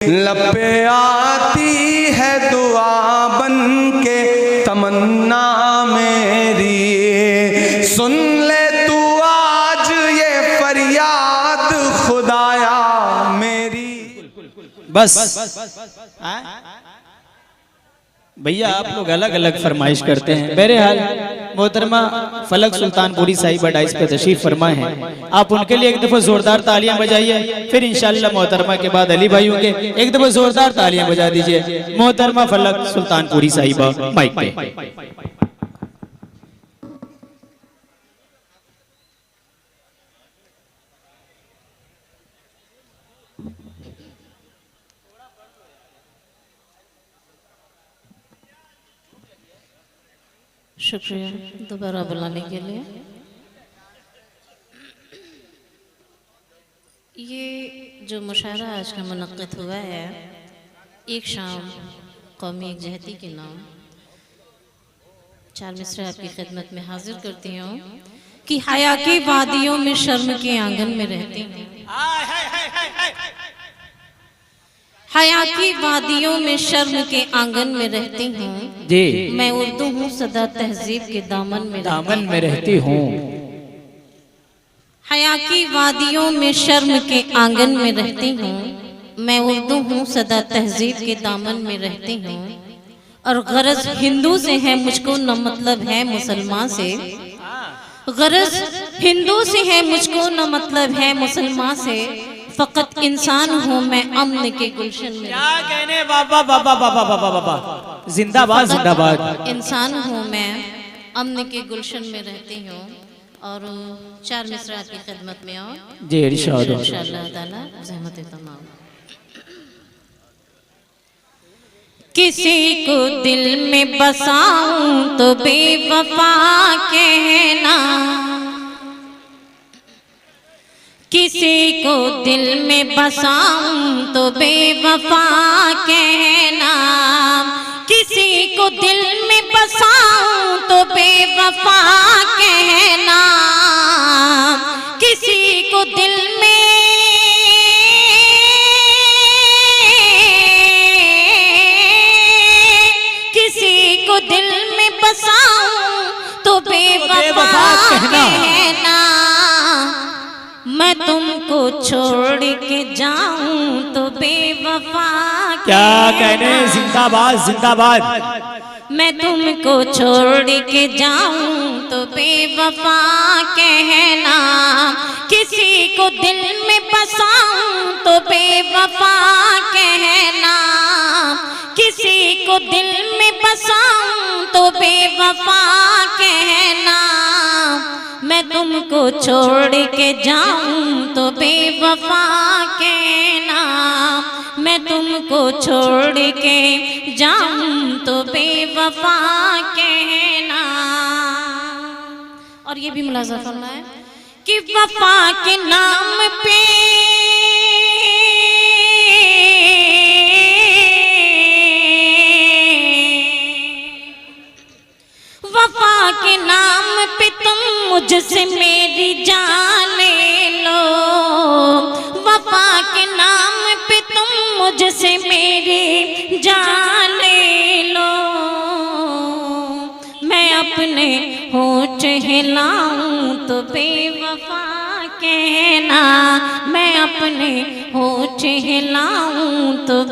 लब पे आती है दुआ बन के तमन्ना मेरी, सुन ले तू आज ये फरियाद खुदाया मेरी। बस भैया आप लोग अलग अलग फरमाइश करते हैं। बहरहाल मोहतरमा फलक सुल्तानपुरी साहिबा डाइस पे तशरीफ फरमा है, आप उनके लिए एक दफा जोरदार तालियां बजाइए। फिर इंशाल्लाह मोहतरमा के बाद अली भाई होंगे, एक दफा जोरदार तालियां बजा दीजिए। मोहतरमा फलक सुल्तानपुरी साहिबा माइक पे। शुक्रिया दोबारा बुलाने के लिए। ये जो मुशायरा आज का मुनक़्क़िद हुआ है, एक शाम कौमी एकजहती के नाम, चार मिसरे आपकी खिदमत में हाजिर करती हूँ कि हया की वादियों में शर्म के आंगन में रहती हूँ, हया की वादियों में शर्म के आंगन में रहती हूँ जी। मैं उर्दू हूँ सदा तहजीब के दामन में रहती हूँ। हया की वादियों में शर्म के आंगन में रहती हूँ, मैं उर्दू हूँ सदा तहजीब के दामन में रहती हूँ। और गरज हिंदू से है मुझको न मतलब है मुसलमान से, गरज हिंदू से है मुझको न मतलब है मुसलमान से, फकत इंसान हूँ मैं अमन के गुलशन में। क्या कहने बाबा बाबा बाबा बाबा बाबा, जिंदाबाद जिंदाबाद। इंसान हूँ मैं अमन के गुलशन में रहती हूँ। और चार मिसरा की खिदमत में आओ जी इरशाद। इंशाअल्लाह ताला ज़हमत तमाम। किसी को दिल में बसाऊं तो बेवफा कहना, किसी को दिल में बसाऊं तो बेवफा कहना, किसी को दिल में बसाऊं तो बेवफा कहना, किसी को दिल में किसी को दिल में बसाऊं तो बेवफा कहना, मैं तुमको छोड़ के जाऊं तो बेवफा क्या कहने, जिंदाबाद जिंदाबाद। मैं तुमको छोड़ के जाऊं तो बेवफा कहना, किसी को दिल में बसाऊं तो बेवफा कहना, किसी को दिल में बसाऊं तो बेवफा कहना, मैं तुमको छोड़ के जाऊं तो बेवफा कहना, मैं तुमको छोड़ के जाऊं तो बेवफा कहना। और ये भी मुलाज़ा फरमाए कि वफा के नाम पे वफा के नाम पे तुम मुझसे मेरी जान ले लो, वफा के नाम पे तुम मुझसे मेरी जान ले लो, मैं अपने होठ हिलाऊं तो बेवफा कहना, मैं अपने होठ हिलाऊं तो